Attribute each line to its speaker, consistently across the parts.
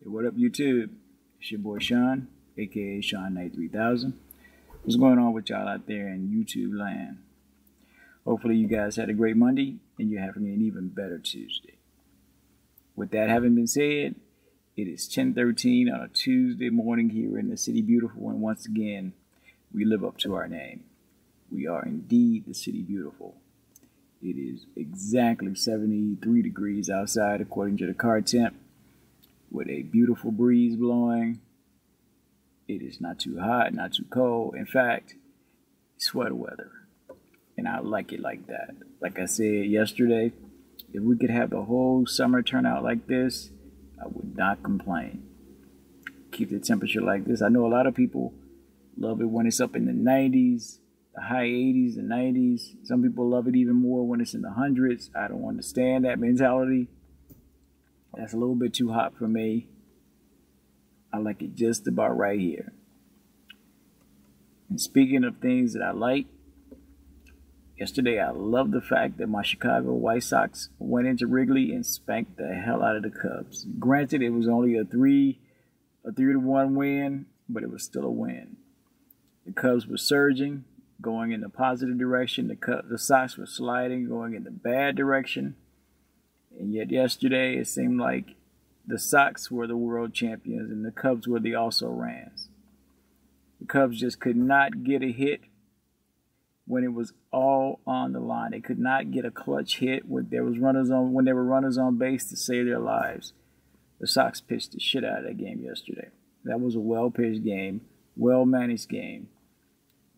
Speaker 1: Hey, what up, YouTube? It's your boy Sean, aka Sean Knight 3000. What's going on with y'all out there in YouTube land? Hopefully, you guys had a great Monday and you're having an even better Tuesday. With that having been said, it is 10:13 on a Tuesday morning here in the City Beautiful, and once again, we live up to our name. We are indeed the City Beautiful. It is exactly 73 degrees outside according to the car temp, with a beautiful breeze blowing. It is not too hot, not too cold. In fact, sweater weather. And I like it like that. Like I said yesterday, if we could have the whole summer turn out like this, I would not complain. Keep the temperature like this. I know a lot of people love it when it's up in the 90s, the high 80s, the 90s. Some people love it even more when it's in the hundreds. I don't understand that mentality. That's a little bit too hot for me. I like it just about right here. And speaking of things that I like, yesterday I loved the fact that my Chicago White Sox went into Wrigley and spanked the hell out of the Cubs. Granted, it was only a 3-1 win, but it was still a win. The Cubs were surging, going in the positive direction. The Sox were sliding, going in the bad direction. And yet yesterday, it seemed like the Sox were the world champions and the Cubs were the also-rans. The Cubs just could not get a hit when it was all on the line. They could not get a clutch hit when there were runners on base to save their lives. The Sox pitched the shit out of that game yesterday. That was a well-pitched game, well-managed game.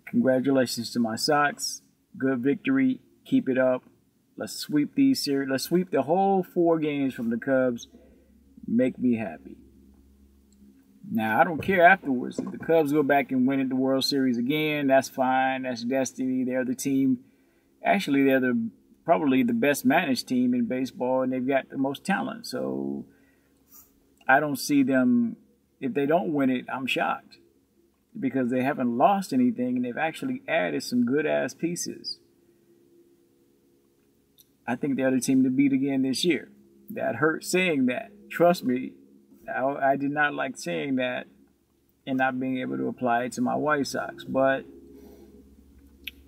Speaker 1: Congratulations to my Sox. Good victory. Keep it up. Let's sweep these series. Let's sweep the whole 4 games from the Cubs. Make me happy. Now, I don't care afterwards. If the Cubs go back and win the World Series again, that's fine. That's destiny. They're the team. Actually, they're probably the best managed team in baseball, and they've got the most talent. So I don't see them. If they don't win it, I'm shocked, because they haven't lost anything, and they've actually added some good-ass pieces. I think they're the team to beat again this year. That hurts saying that. Trust me, I did not like saying that and not being able to apply it to my White Sox. But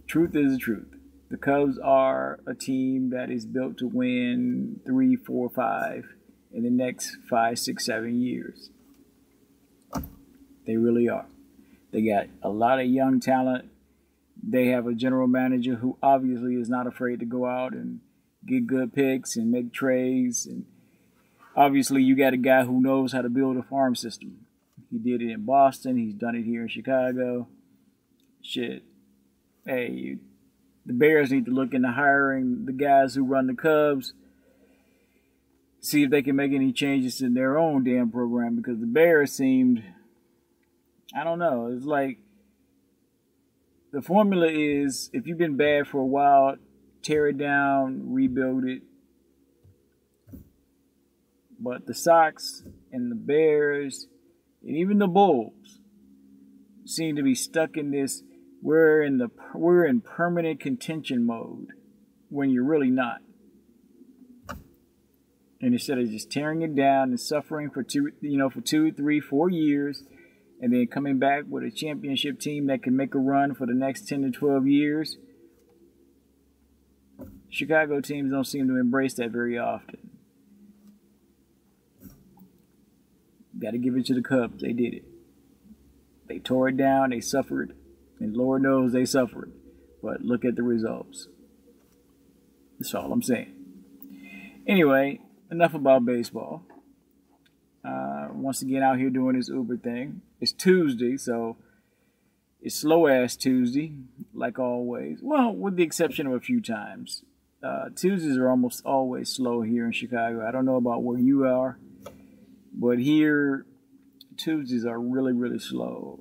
Speaker 1: truth is the truth. The Cubs are a team that is built to win 3, 4, 5 in the next 5, 6, 7 years. They really are. They got a lot of young talent. They have a general manager who obviously is not afraid to go out and get good picks and make trades. And obviously you got a guy who knows how to build a farm system. He did it in Boston. He's done it here in Chicago. Shit. Hey, the Bears need to look into hiring the guys who run the Cubs. See if they can make any changes in their own damn program, because the Bears seemed, I don't know, it's like the formula is, if you've been bad for a while, tear it down, rebuild it. But the Sox and the Bears and even the Bulls seem to be stuck in this, we're in permanent contention mode, when you're really not. And instead of just tearing it down and suffering for 2, 3, 4 years, and then coming back with a championship team that can make a run for the next 10 to 12 years, Chicago teams don't seem to embrace that very often. Got to give it to the Cubs. They did it. They tore it down. They suffered. And Lord knows they suffered. But look at the results. That's all I'm saying. Anyway, enough about baseball. Once again, out here doing this Uber thing. It's Tuesday, so it's slow-ass Tuesday, like always. Well, with the exception of a few times. Tuesdays are almost always slow here in Chicago. I don't know about where you are, but here, Tuesdays are really, really slow.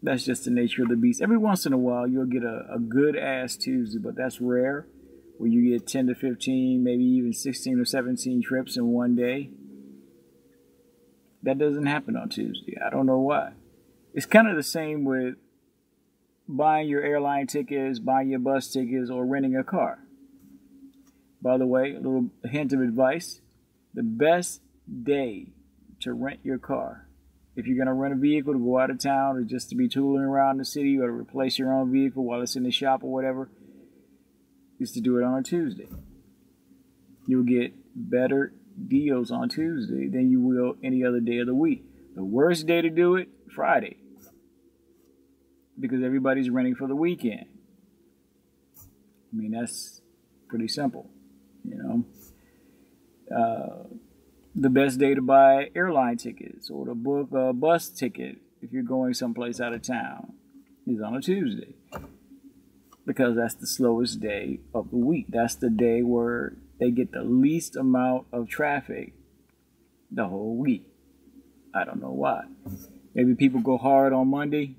Speaker 1: That's just the nature of the beast. Every once in a while, you'll get a good-ass Tuesday, but that's rare, where you get 10 to 15, maybe even 16 or 17 trips in one day. That doesn't happen on Tuesday. I don't know why. It's kind of the same with buying your airline tickets, buying your bus tickets, or renting a car. By the way, a little hint of advice. The best day to rent your car, if you're going to rent a vehicle to go out of town or just to be tooling around the city or to replace your own vehicle while it's in the shop or whatever, is to do it on a Tuesday. You'll get better deals on Tuesday than you will any other day of the week. The worst day to do it, Friday, because everybody's renting for the weekend. I mean, that's pretty simple, you know. The best day to buy airline tickets or to book a bus ticket if you're going someplace out of town is on a Tuesday, because that's the slowest day of the week. That's the day where they get the least amount of traffic the whole week. I don't know why. Maybe people go hard on Monday,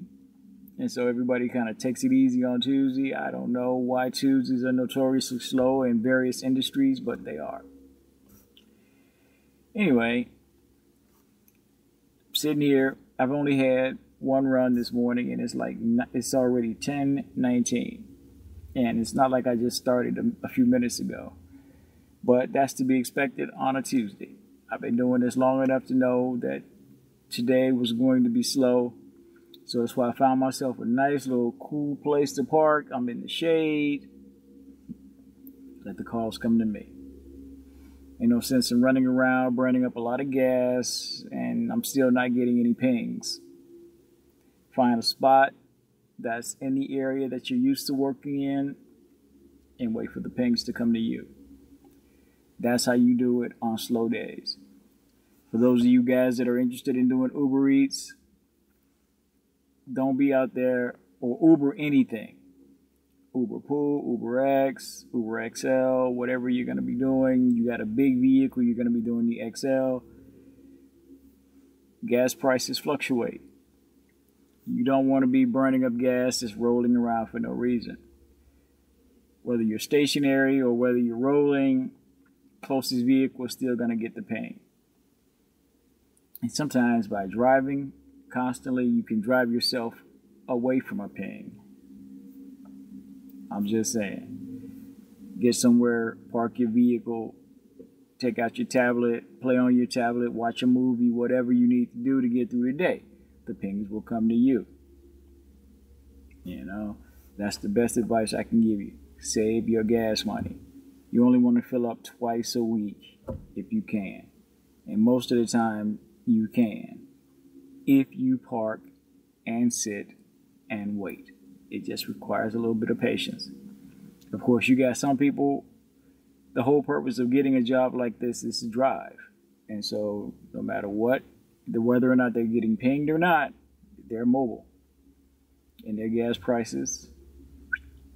Speaker 1: and so everybody kind of takes it easy on Tuesday. I don't know why Tuesdays are notoriously slow in various industries, but they are. Anyway, sitting here, I've only had one run this morning, and it's already 10:19, and it's not like I just started a few minutes ago, but that's to be expected on a Tuesday. I've been doing this long enough to know that today was going to be slow, so that's why I found myself a nice little cool place to park. I'm in the shade. Let the calls come to me. Ain't no sense in running around, burning up a lot of gas, and I'm still not getting any pings. Find a spot that's in the area that you're used to working in and wait for the pings to come to you. That's how you do it on slow days. For those of you guys that are interested in doing Uber Eats, don't be out there or Uber anything. Uber Pool, Uber X, Uber XL, whatever you're going to be doing. You got a big vehicle, you're going to be doing the XL. Gas prices fluctuate. You don't want to be burning up gas just rolling around for no reason. Whether you're stationary or whether you're rolling, closest vehicle is still going to get the pain. And sometimes by driving constantly, you can drive yourself away from a pain. I'm just saying. Get somewhere, park your vehicle, take out your tablet, play on your tablet, watch a movie, whatever you need to do to get through the day. The pings will come to you. You know, that's the best advice I can give you. Save your gas money. You only want to fill up twice a week if you can. And most of the time, you can. If you park and sit and wait. It just requires a little bit of patience. Of course, you got some people, the whole purpose of getting a job like this is to drive. And so no matter what, whether or not they're getting pinged or not, they're mobile. And their gas prices,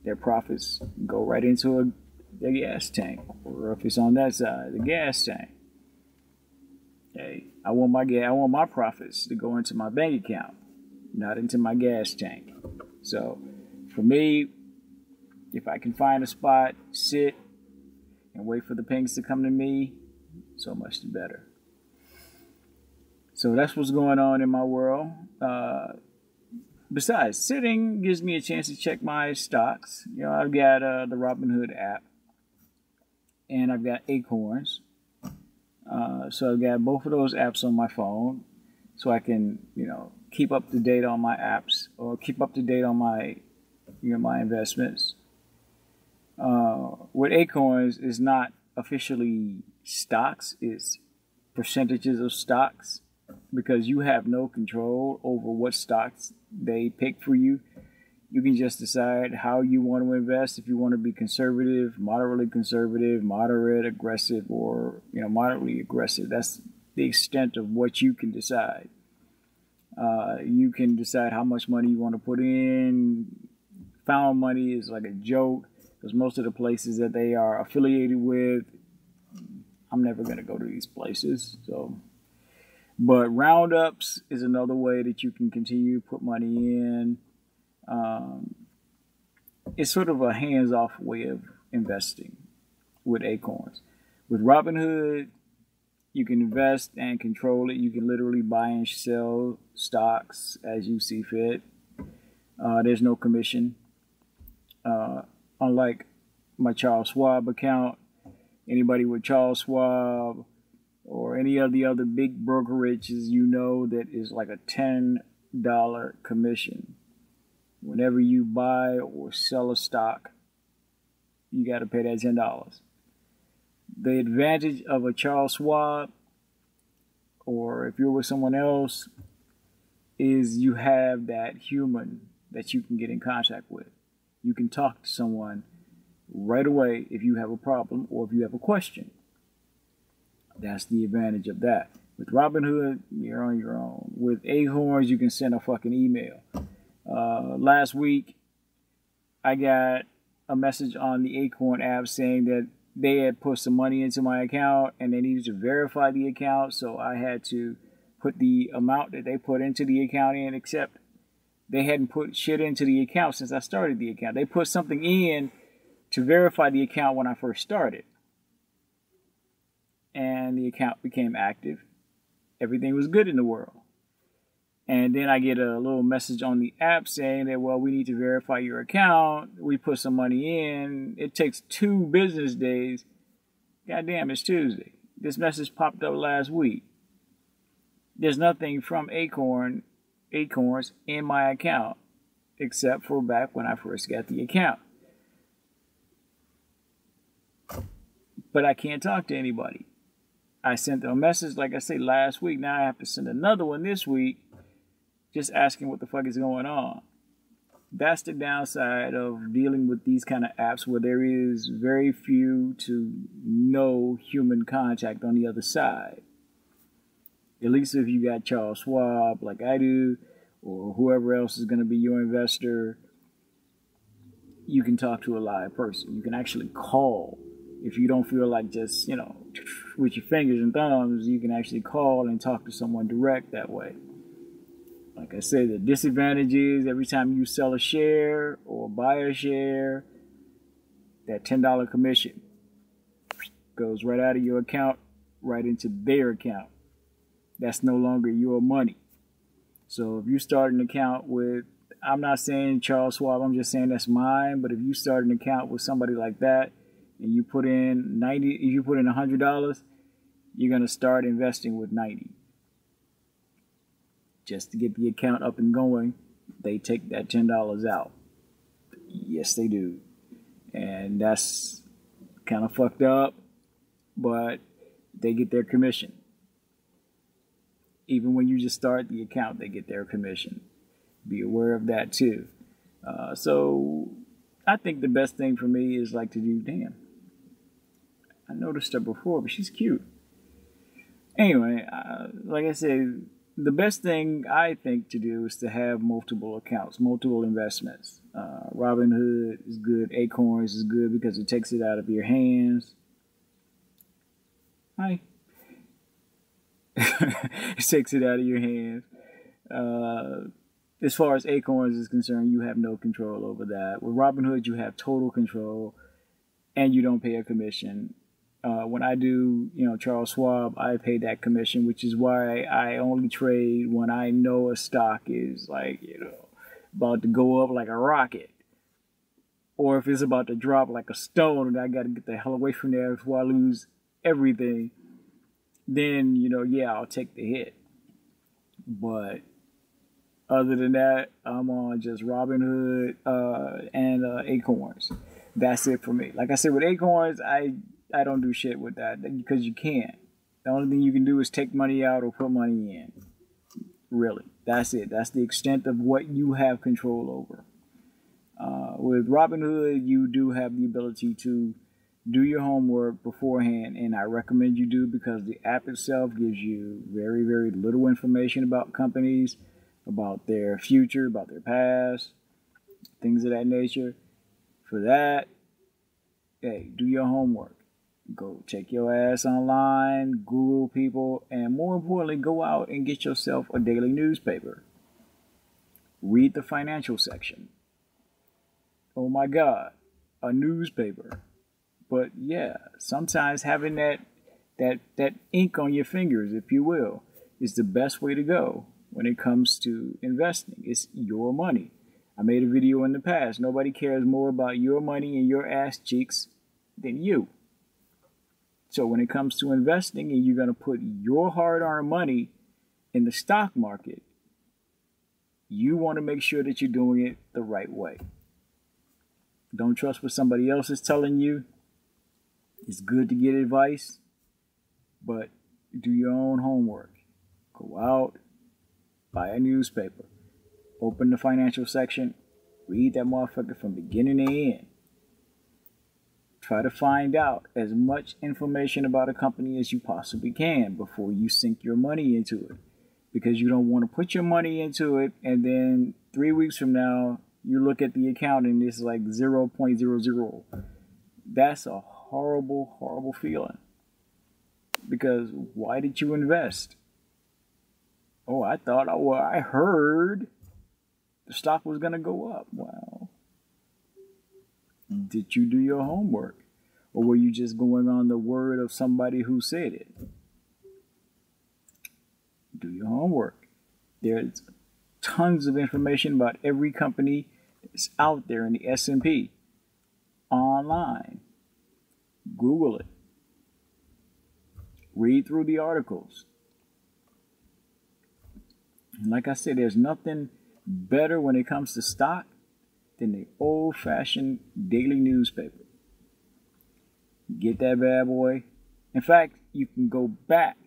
Speaker 1: their profits go right into their gas tank. Or if it's on that side, the gas tank. Hey, I want my profits to go into my bank account, not into my gas tank. So for me, if I can find a spot, sit, and wait for the pings to come to me, so much the better. So that's what's going on in my world. Besides, sitting gives me a chance to check my stocks. You know, I've got the Robinhood app, and I've got Acorns. So I've got both of those apps on my phone, so I can, you know, keep up to date on my apps or keep up to date on my, you know, my investments. With Acorns is not officially stocks; it's percentages of stocks, because you have no control over what stocks they pick for you. You can just decide how you want to invest. If you want to be conservative, moderate, aggressive, or, you know, moderately aggressive. That's the extent of what you can decide. You can decide how much money you want to put in. Found money is like a joke, because most of the places that they are affiliated with, I'm never going to go to these places. So, but roundups is another way that you can continue to put money in. It's sort of a hands-off way of investing with Acorns. With Robinhood, you can invest and control it. You can literally buy and sell stocks as you see fit. There's no commission. Unlike my Charles Schwab account, anybody with Charles Schwab, or any of the other big brokerages, you know that is like a $10 commission. Whenever you buy or sell a stock, you got to pay that $10. The advantage of a Charles Schwab, or if you're with someone else, is you have that human that you can get in contact with. You can talk to someone right away if you have a problem or if you have a question. That's the advantage of that. With Robinhood, you're on your own. With Acorns, you can send a fucking email. Last week, I got a message on the Acorn app saying that they had put some money into my account and they needed to verify the account, so I had to put the amount that they put into the account in, except they hadn't put shit into the account since I started the account. They put something in to verify the account when I first started. And the account became active. Everything was good in the world. And then I get a little message on the app saying that, well, we need to verify your account. We put some money in. It takes 2 business days. Goddamn, it's Tuesday. This message popped up last week. There's nothing from Acorns in my account except for back when I first got the account. But I can't talk to anybody. I sent them a message, like I say, last week. Now I have to send another one this week, just asking what the fuck is going on. That's the downside of dealing with these kind of apps where there is very few to no human contact on the other side. At least if you got Charles Schwab like I do, or whoever else is going to be your investor, you can talk to a live person. You can actually call. If you don't feel like just, with your fingers and thumbs, you can actually call and talk to someone direct that way. Like I said, the disadvantage is every time you sell a share or buy a share, that $10 commission goes right out of your account, right into their account. That's no longer your money. So if you start an account with, I'm not saying Charles Schwab, I'm just saying that's mine, but if you start an account with somebody like that and you put in $100, you're going to start investing with 90. Just to get the account up and going, they take that $10 out. Yes, they do. And that's kind of fucked up, but they get their commission. Even when you just start the account, they get their commission. Be aware of that too. So I think the best thing for me is like to do, damn, I noticed her before, but she's cute. Anyway, like I said, the best thing I think to do is to have multiple accounts, multiple investments. Robinhood is good. Acorns is good because it takes it out of your hands. Hi. It takes it out of your hands. As far as Acorns is concerned, you have no control over that. With Robinhood, you have total control, and you don't pay a commission. When I do, Charles Schwab, I pay that commission, which is why I only trade when I know a stock is like, about to go up like a rocket. Or if it's about to drop like a stone and I got to get the hell away from there before I lose everything, then, I'll take the hit. But other than that, I'm on just Robinhood and Acorns. That's it for me. Like I said, with Acorns, I don't do shit with that because you can't. The only thing you can do is take money out or put money in. Really. That's it. That's the extent of what you have control over. With Robinhood, you do have the ability to do your homework beforehand, and I recommend you do because the app itself gives you very, very little information about companies, about their future, about their past, things of that nature. For that, hey, do your homework. Go check your ass online, Google people, and more importantly, go out and get yourself a daily newspaper. Read the financial section. Oh my God, a newspaper. But yeah, sometimes having that ink on your fingers, if you will, is the best way to go when it comes to investing. It's your money. I made a video in the past. Nobody cares more about your money and your ass cheeks than you. So when it comes to investing and you're going to put your hard-earned money in the stock market, you want to make sure that you're doing it the right way. Don't trust what somebody else is telling you. It's good to get advice, but do your own homework. Go out, buy a newspaper, open the financial section, read that motherfucker from beginning to end. Try to find out as much information about a company as you possibly can before you sink your money into it. Because you don't want to put your money into it and then 3 weeks from now, you look at the account and it's like 0.00. That's a horrible, horrible feeling. Because why did you invest? Oh, I heard the stock was going to go up. Well, did you do your homework? Or were you just going on the word of somebody who said it? Do your homework. There's tons of information about every company that's out there in the S&P online. Google it. Read through the articles. And like I said, there's nothing better when it comes to stock than the old-fashioned daily newspaper. Get that bad boy. In fact, you can go back.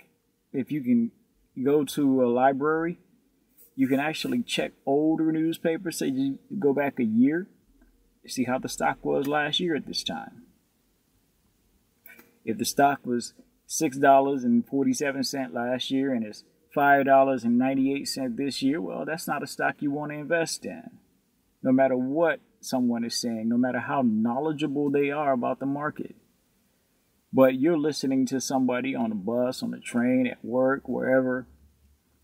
Speaker 1: If you can go to a library, you can actually check older newspapers. Say you go back a year, see how the stock was last year at this time. If the stock was $6.47 last year and it's $5.98 this year, well, that's not a stock you want to invest in. No matter what someone is saying, no matter how knowledgeable they are about the market. But you're listening to somebody on the bus, on the train, at work, wherever,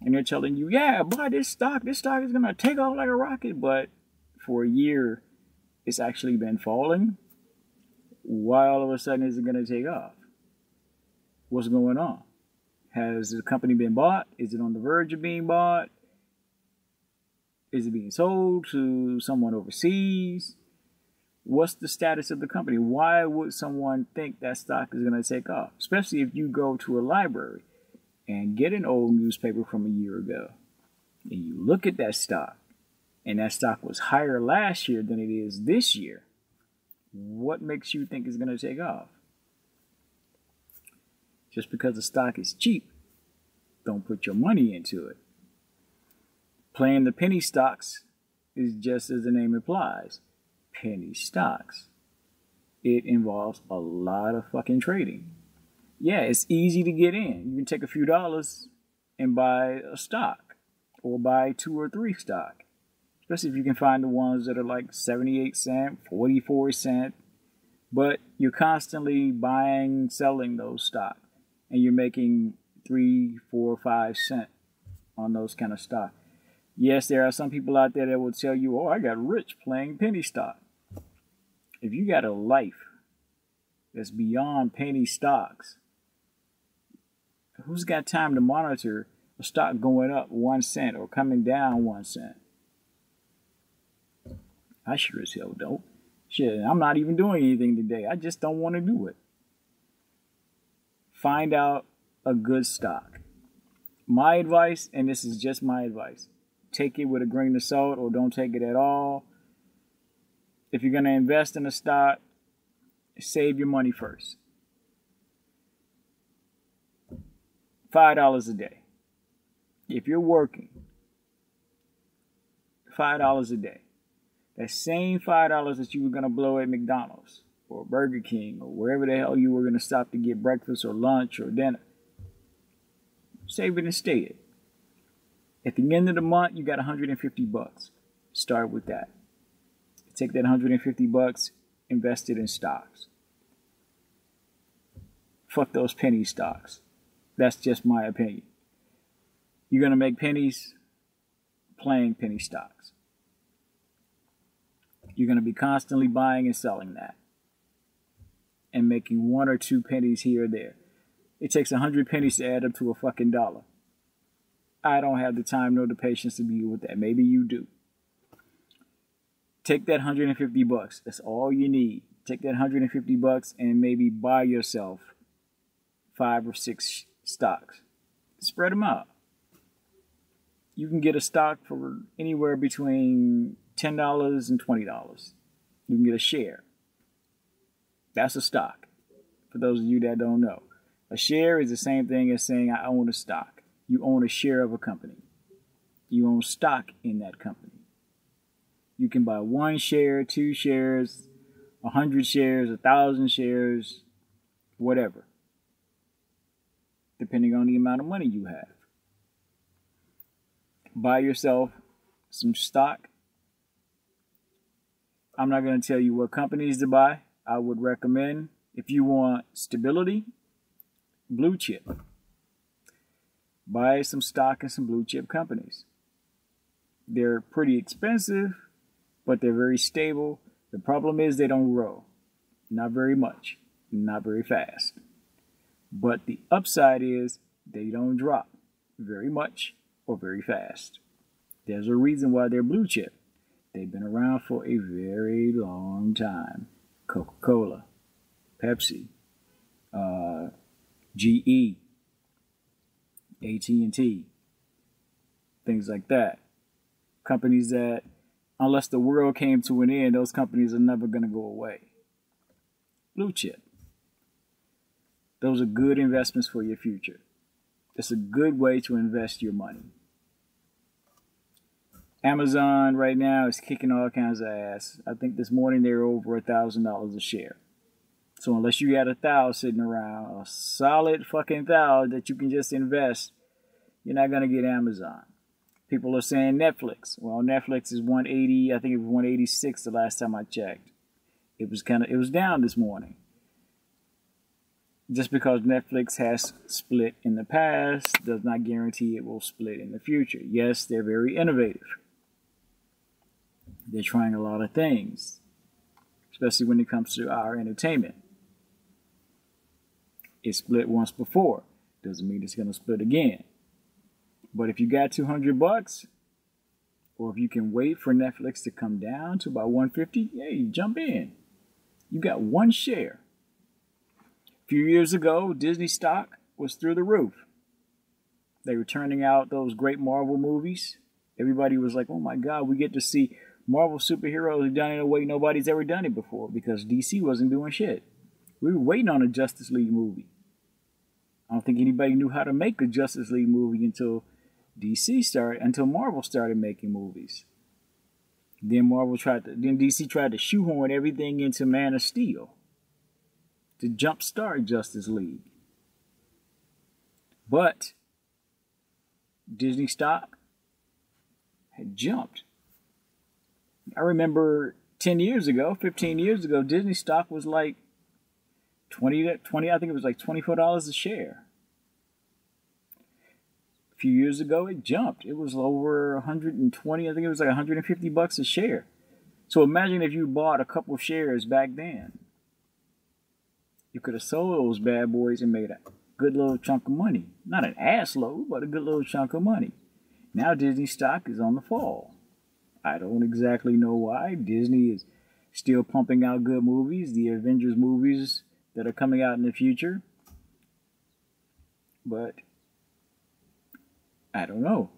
Speaker 1: and they're telling you, yeah, buy this stock. This stock is going to take off like a rocket. But for a year, it's actually been falling. Why all of a sudden is it going to take off? What's going on? Has the company been bought? Is it on the verge of being bought? Is it being sold to someone overseas? What's the status of the company? Why would someone think that stock is going to take off? Especially if you go to a library and get an old newspaper from a year ago. And you look at that stock, and that stock was higher last year than it is this year. What makes you think it's going to take off? Just because the stock is cheap, don't put your money into it. Playing the penny stocks is just as the name implies. Penny stocks. It involves a lot of fucking trading. Yeah, it's easy to get in. You can take a few dollars and buy a stock or buy 2 or 3 stock. Especially if you can find the ones that are like 78 cents, 44 cents. But you're constantly buying, selling those stocks. And you're making 3, 4, 5 cents on those kind of stock. Yes, there are some people out there that will tell you, oh, I got rich playing penny stock. If you got a life that's beyond penny stocks, who's got time to monitor a stock going up 1 cent or coming down 1 cent? I sure as hell don't. Shit, I'm not even doing anything today. I just don't want to do it. Find out a good stock. My advice, and this is just my advice, take it with a grain of salt or don't take it at all. If you're going to invest in a stock, save your money first. $5 a day. If you're working, $5 a day. That same $5 that you were going to blow at McDonald's or Burger King or wherever the hell you were going to stop to get breakfast or lunch or dinner, save it instead. At the end of the month, you got $150. Start with that. Take that $150, invest it in stocks. Fuck those penny stocks. That's just my opinion. You're going to make pennies playing penny stocks. You're going to be constantly buying and selling that and making 1 or 2 pennies here or there. It takes 100 pennies to add up to a fucking dollar. I don't have the time nor the patience to deal with that. Maybe you do. Take that $150. That's all you need. Take that $150 and maybe buy yourself 5 or 6 stocks. Spread them out. You can get a stock for anywhere between $10 and $20. You can get a share. That's a stock. For those of you that don't know, a share is the same thing as saying I own a stock. You own a share of a company. You own stock in that company. You can buy 1 share, 2 shares, 100 shares, 1,000 shares, whatever, depending on the amount of money you have. Buy yourself some stock. I'm not going to tell you what companies to buy. I would recommend, if you want stability, blue chip. Buy some stock in some blue chip companies. They're pretty expensive, but they're very stable. The problem is they don't grow. Not very much. Not very fast. But the upside is they don't drop very much or very fast. There's a reason why they're blue chip. They've been around for a very long time. Coca-Cola, Pepsi, GE, AT&T, things like that. Companies that, unless the world came to an end, those companies are never going to go away. Blue chip. Those are good investments for your future. It's a good way to invest your money. Amazon right now is kicking all kinds of ass. I think this morning they were over $1,000 a share. So unless you got $1,000 sitting around, a solid fucking $1,000 that you can just invest, you're not going to get Amazon. People are saying Netflix. Well, Netflix is 180. I think it was 186 the last time I checked. It was down this morning. Just because Netflix has split in the past does not guarantee it will split in the future. Yes, they're very innovative. They're trying a lot of things, especially when it comes to our entertainment. It split once before. Doesn't mean it's going to split again. But if you got $200, or if you can wait for Netflix to come down to about $150, hey, jump in. You got 1 share. A few years ago, Disney stock was through the roof. They were turning out those great Marvel movies. Everybody was like, oh my God, we get to see Marvel superheroes done in a way nobody's ever done it before, because DC wasn't doing shit. We were waiting on a Justice League movie. I don't think anybody knew how to make a Justice League movie until Marvel started making movies. Then DC tried to shoehorn everything into Man of Steel to jumpstart Justice League. But Disney stock had jumped. I remember 10 years ago, 15 years ago, Disney stock was like 20, I think it was like $24 a share. A few years ago, it jumped. It was over 120, I think it was like $150 a share. So imagine if you bought a couple shares back then. You could have sold those bad boys and made a good little chunk of money. Not an ass load, but a good little chunk of money. Now Disney stock is on the fall. I don't exactly know why. Disney is still pumping out good movies, the Avengers movies that are coming out in the future. But I don't know.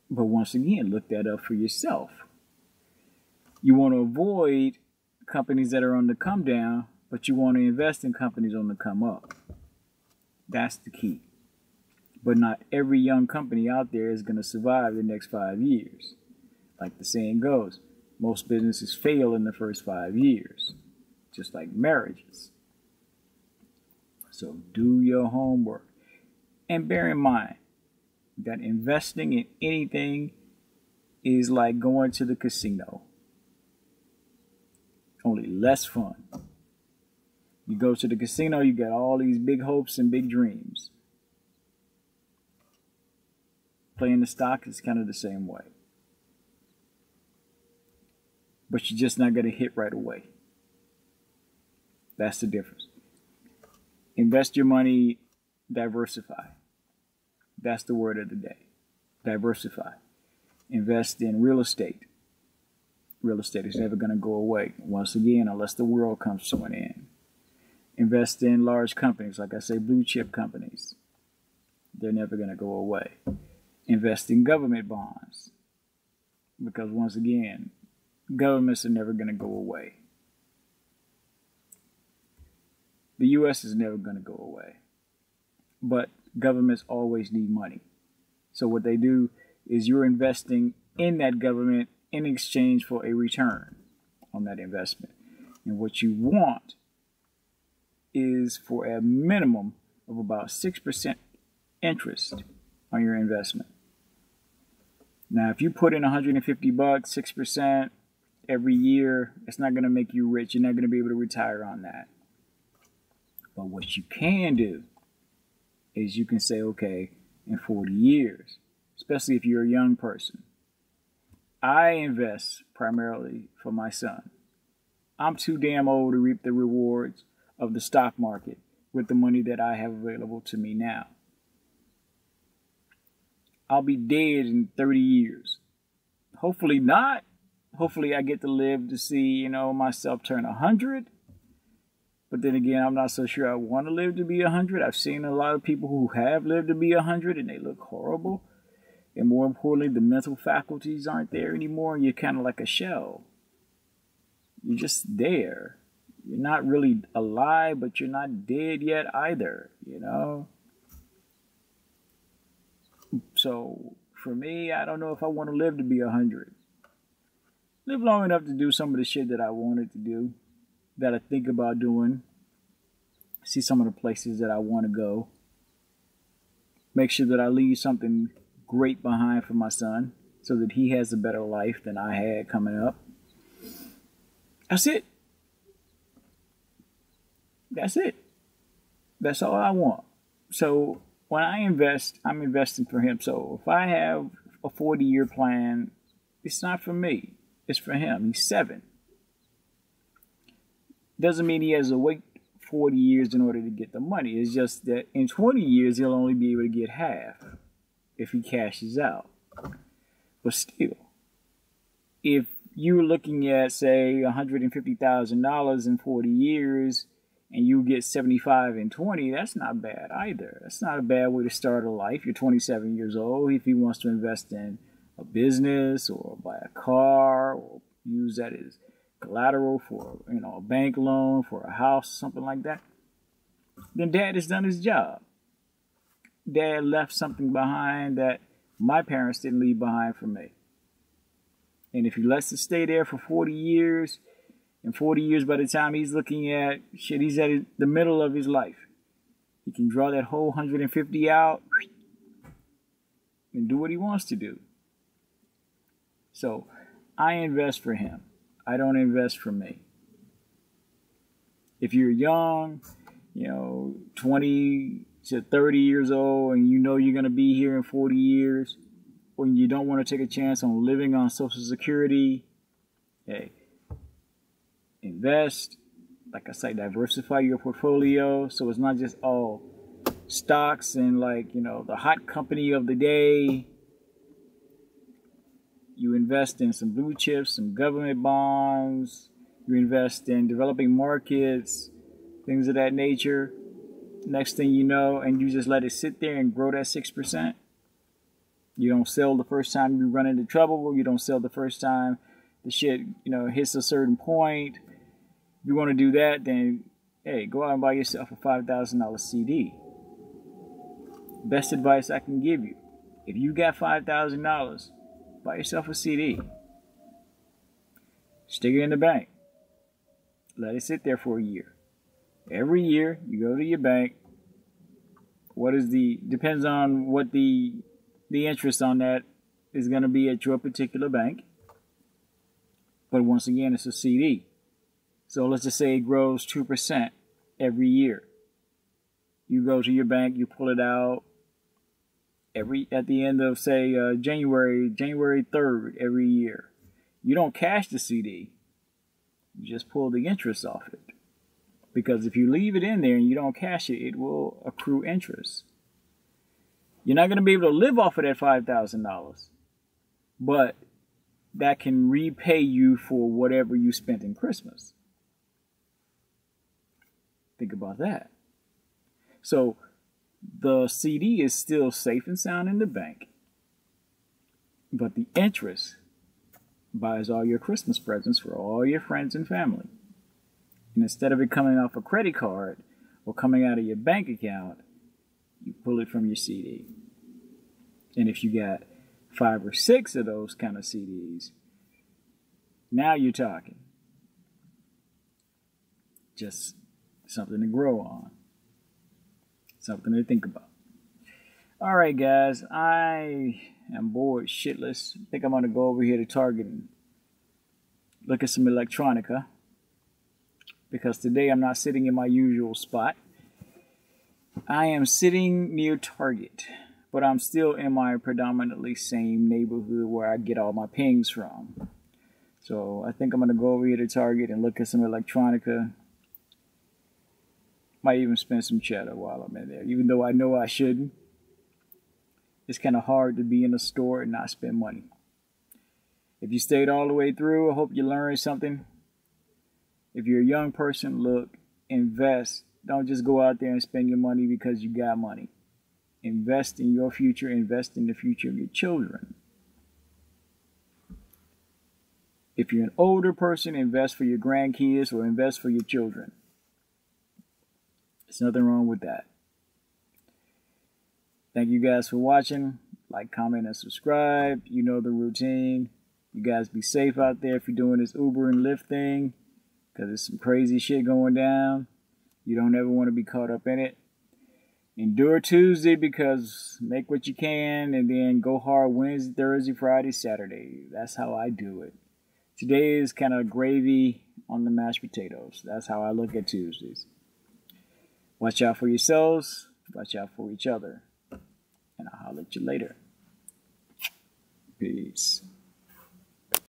Speaker 1: But once again, look that up for yourself. You want to avoid companies that are on the come down, but you want to invest in companies on the come up. That's the key. But not every young company out there is going to survive the next 5 years. Like the saying goes, most businesses fail in the first 5 years, just like marriages. So do your homework. And bear in mind that investing in anything is like going to the casino. Only less fun. You go to the casino, you got all these big hopes and big dreams. Playing the stock is kind of the same way. But you're just not going to hit right away. That's the difference. Invest your money, diversify. That's the word of the day. Diversify. Invest in real estate. Real estate is never going to go away, once again, unless the world comes to an end. Invest in large companies, like I say, blue chip companies. They're never going to go away. Invest in government bonds, because once again, governments are never going to go away. The U.S. is never going to go away, but governments always need money. So what they do is you're investing in that government in exchange for a return on that investment. And what you want is for a minimum of about 6% interest on your investment. Now, if you put in $150, 6% every year, it's not going to make you rich. You're not going to be able to retire on that. But what you can do is you can say, okay, in 40 years, especially if you're a young person, I invest primarily for my son. I'm too damn old to reap the rewards of the stock market with the money that I have available to me now. I'll be dead in 30 years. Hopefully not. Hopefully I get to live to see, myself turn 100. But then again, I'm not so sure I want to live to be 100. I've seen a lot of people who have lived to be 100 and they look horrible. And more importantly, the mental faculties aren't there anymore. You're kind of like a shell. You're just there. You're not really alive, but you're not dead yet either, So for me, I don't know if I want to live to be 100. Live long enough to do some of the shit that I wanted to do, that I think about doing. See some of the places that I want to go. Make sure that I leave something great behind for my son so that he has a better life than I had coming up. That's it. That's it. That's all I want. So when I invest, I'm investing for him. So if I have a 40-year plan, it's not for me. It's for him. He's 7. Doesn't mean he has to wait 40 years in order to get the money. It's just that in 20 years, he'll only be able to get half if he cashes out. But still, if you're looking at, say, $150,000 in 40 years, and you get 75 in 20, that's not bad either. That's not a bad way to start a life. You're 27 years old. If he wants to invest in a business or buy a car or use that as collateral for, a bank loan for a house, something like that, then Dad has done his job. Dad left something behind that my parents didn't leave behind for me. And if he lets it stay there for 40 years, in 40 years, by the time he's looking at, he's at the middle of his life. He can draw that whole 150 out and do what he wants to do. So I invest for him. I don't invest for me. If you're young, 20 to 30 years old, and you're going to be here in 40 years, or you don't want to take a chance on living on Social Security, hey, invest. Like I say, diversify your portfolio so it's not just all stocks and the hot company of the day. You invest in some blue chips, some government bonds. You invest in developing markets, things of that nature. Next thing you know, and you just let it sit there and grow that 6%. You don't sell the first time you run into trouble. You don't sell the first time the shit, hits a certain point. If you want to do that, then, hey, go out and buy yourself a $5,000 CD. Best advice I can give you. If you got $5,000, buy yourself a CD. Stick it in the bank. Let it sit there for a year. Every year, you go to your bank. Depends on what the interest on that is going to be at your particular bank. But once again, it's a CD. So let's just say it grows 2% every year. You go to your bank, you pull it out at the end of, say, January 3rd every year. You don't cash the CD. You just pull the interest off it. Because if you leave it in there and you don't cash it, it will accrue interest. You're not going to be able to live off of that $5,000. But that can repay you for whatever you spent in Christmas. Think about that. So the CD is still safe and sound in the bank, but the interest buys all your Christmas presents for all your friends and family. And instead of it coming off a credit card or coming out of your bank account, you pull it from your CD. And if you got 5 or 6 of those kind of CDs, now you're talking. Just something to grow on. Something to think about. All right, guys. I am bored shitless. I think I'm going to go over here to Target and look at some electronica. Because today I'm not sitting in my usual spot. I am sitting near Target. But I'm still in my predominantly same neighborhood where I get all my pings from. So I think I'm going to go over here to Target and look at some electronica. Might even spend some cheddar while I'm in there, even though I know I shouldn't. It's kind of hard to be in a store and not spend money. If you stayed all the way through, I hope you learned something. If you're a young person, look, invest. Don't just go out there and spend your money because you got money. Invest in your future. Invest in the future of your children. If you're an older person, invest for your grandkids or invest for your children. There's nothing wrong with that. Thank you guys for watching. Like, comment, and subscribe. You know the routine. You guys be safe out there if you're doing this Uber and Lyft thing, because there's some crazy shit going down. You don't ever want to be caught up in it. Endure Tuesday, because make what you can, and then go hard Wednesday, Thursday, Friday, Saturday. That's how I do it. Today is kind of gravy on the mashed potatoes. That's how I look at Tuesdays. Watch out for yourselves. Watch out for each other. And I'll holler at you later. Peace.